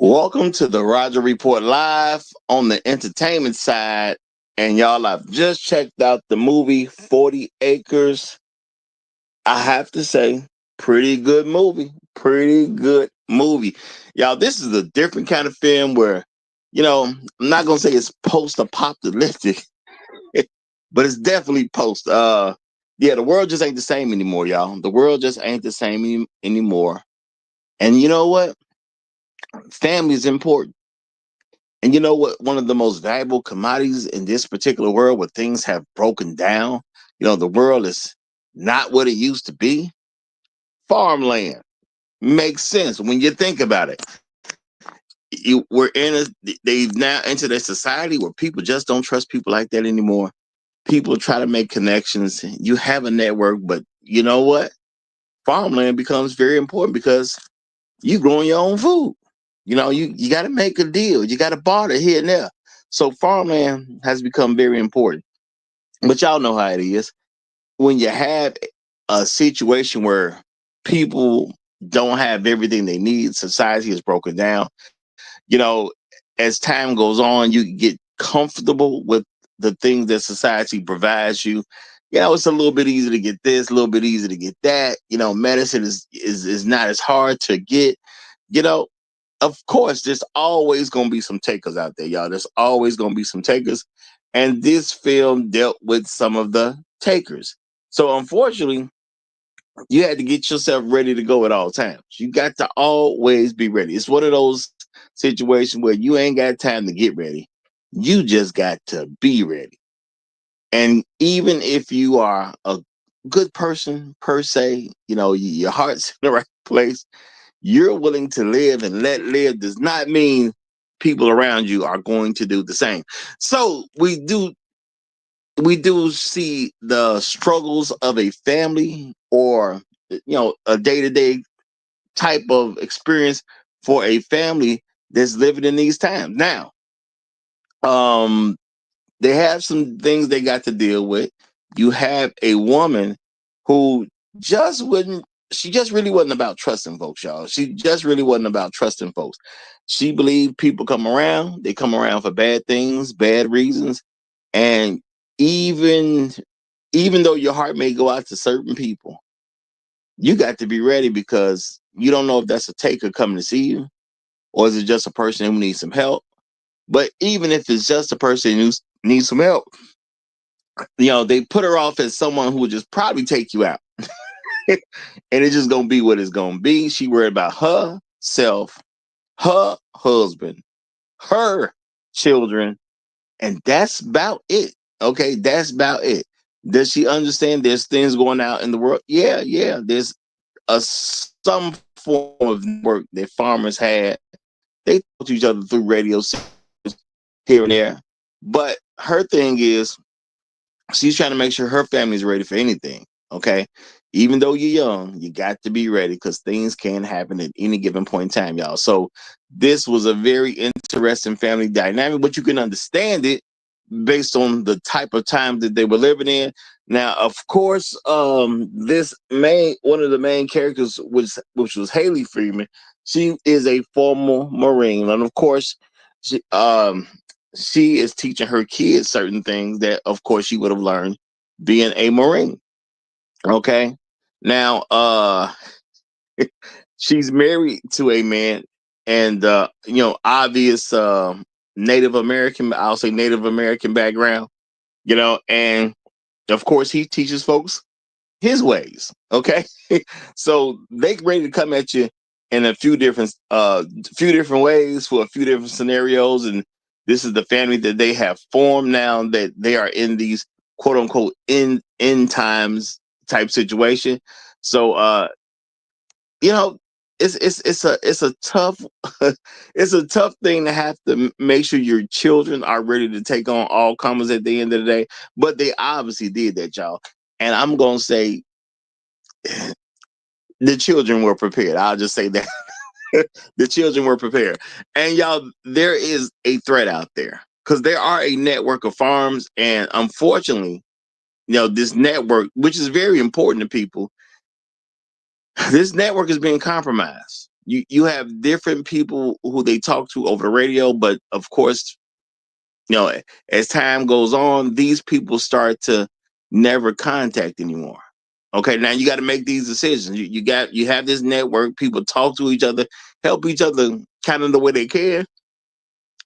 Welcome to the Roger Report Live on the entertainment side. And y'all, I've just checked out the movie 40 Acres. I have to say, pretty good movie. Pretty good movie. Y'all, this is a different kind of film where, I'm not going to say it's post apocalyptic, but it's definitely post. Yeah, the world just ain't the same anymore, y'all. The world just ain't the same anymore. And you know what? Family is important. And you know what? One of the most valuable commodities in this particular world where things have broken down, the world is not what it used to be. Farmland makes sense when you think about it. They've now entered a society where people just don't trust people like that anymore. People try to make connections. You have a network, but you know what? Farmland becomes very important because you growing your own food. You got to make a deal. You got to barter here and there. So farmland has become very important. But y'all know how it is. When you have a situation where people don't have everything they need, society is broken down. As time goes on, you get comfortable with the things that society provides you. It's a little bit easier to get this, a little bit easier to get that. Medicine is not as hard to get. You know, of course, there's always going to be some takers out there, y'all. There's always going to be some takers. And this film dealt with some of the takers. So, unfortunately, you had to get yourself ready to go at all times. You got to always be ready. It's one of those situations where you ain't got time to get ready. You just got to be ready. And even if you are a good person per se, your heart's in the right place, you're willing to live and let live does not mean people around you are going to do the same. So we do see the struggles of a family or a day-to-day type of experience for a family that's living in these times. Now, um they have some things they got to deal with. You have a woman who just wouldn't, she just really wasn't about trusting folks, y'all. She just really wasn't about trusting folks. She believed people they come around for bad things, bad reasons. And even even though your heart may go out to certain people, you got to be ready because you don't know if that's a taker coming to see you or is it just a person who needs some help. But even if it's just a person who needs some help, they put her off as someone who would just probably take you out. And it's just gonna be what it's gonna be. She worried about herself, her husband, her children, and that's about it. Okay, that's about it. Does she understand there's things going out in the world? Yeah, yeah. There's some form of work that farmers had. They talk to each other through radio here and there. But her thing is she's trying to make sure her family's ready for anything. Okay. Even though you're young, you got to be ready because things can happen at any given point in time, y'all. So this was a very interesting family dynamic, but you can understand it based on the type of time that they were living in. Now, of course, this main one of the main characters which was Haley Freeman. She is a former Marine, and of course, she she is teaching her kids certain things that, of course, she would have learned being a Marine. Okay, now she's married to a man, and obvious Native American. I'll say Native American background. And of course, he teaches folks his ways. Okay, so they ready to come at you in a few different ways for a few different scenarios, and this is the family that they have formed now that they are in these quote unquote end times type situation. So you know it's a tough it's a tough thing to have to make sure your children are ready to take on all comers at the end of the day, but they obviously did that, y'all. And I'm gonna say the children were prepared. I'll just say that. The children were prepared. And y'all, there is a threat out there because there are a network of farms, and unfortunately, this network, which is very important to people, this network is being compromised. You have different people who they talk to over the radio, but of course, as time goes on, these people start to never contact anymore. Okay, now you got to make these decisions. You have this network. People talk to each other, help each other, kind of the way they can.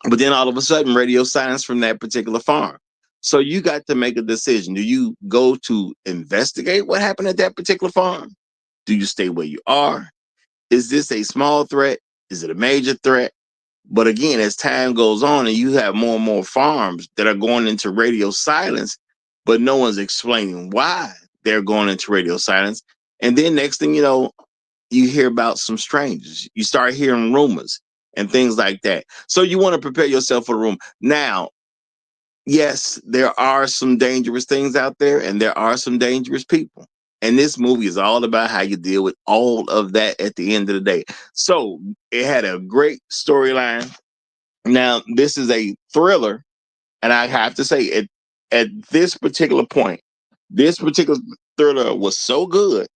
But then all of a sudden, radio silence from that particular farm. So you got to make a decision. Do you go to investigate what happened at that particular farm? Do you stay where you are? Is this a small threat? Is it a major threat? But again, as time goes on and you have more and more farms that are going into radio silence, but no one's explaining why they're going into radio silence. And then next thing you know, you hear about some strangers. You start hearing rumors and things like that. So you want to prepare yourself for the room. Now, yes, there are some dangerous things out there and there are some dangerous people. And this movie is all about how you deal with all of that at the end of the day. So it had a great storyline. Now, this is a thriller, and I have to say, at this particular point, this particular thriller was so good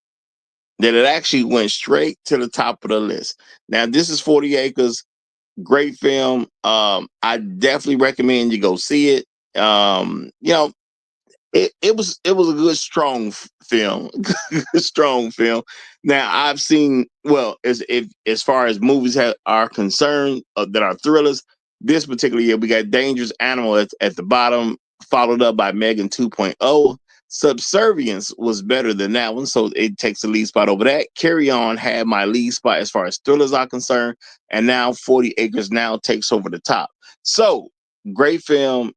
that it actually went straight to the top of the list. Now, this is 40 Acres, great film. I definitely recommend you go see it. You know, it was a good film, strong film. Now I've seen as far as movies are concerned that are thrillers. This particular year we got Dangerous Animal at the bottom, followed up by Megan 2.0. Subservience was better than that one, so it takes the lead spot over that. Carry On had my lead spot as far as thrillers are concerned, and now 40 Acres now takes over the top. So great film.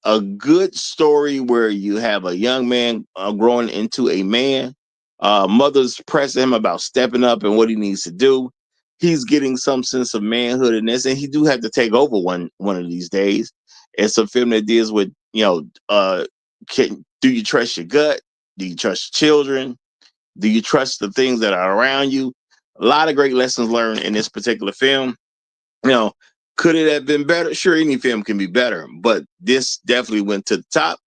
A good story where you have a young man growing into a man. Mother's pressing him about stepping up and what he needs to do. He's getting some sense of manhood in this, and he do have to take over one of these days. It's a film that deals with do you trust your gut? Do you trust children? Do you trust the things that are around you? A lot of great lessons learned in this particular film. you know, could it have been better? Sure, any film can be better, but this definitely went to the top.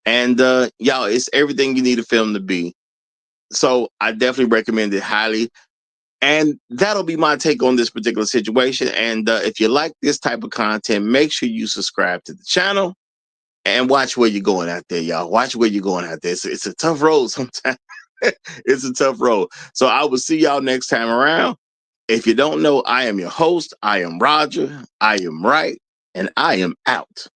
And y'all, it's everything you need a film to be. So I definitely recommend it highly. And that'll be my take on this particular situation. And if you like this type of content, make sure you subscribe to the channel and watch where you're going out there, y'all. Watch where you're going out there. It's a tough road sometimes. It's a tough road. So I will see y'all next time around. If you don't know, I am your host. I am Roger. I am right. And I am out.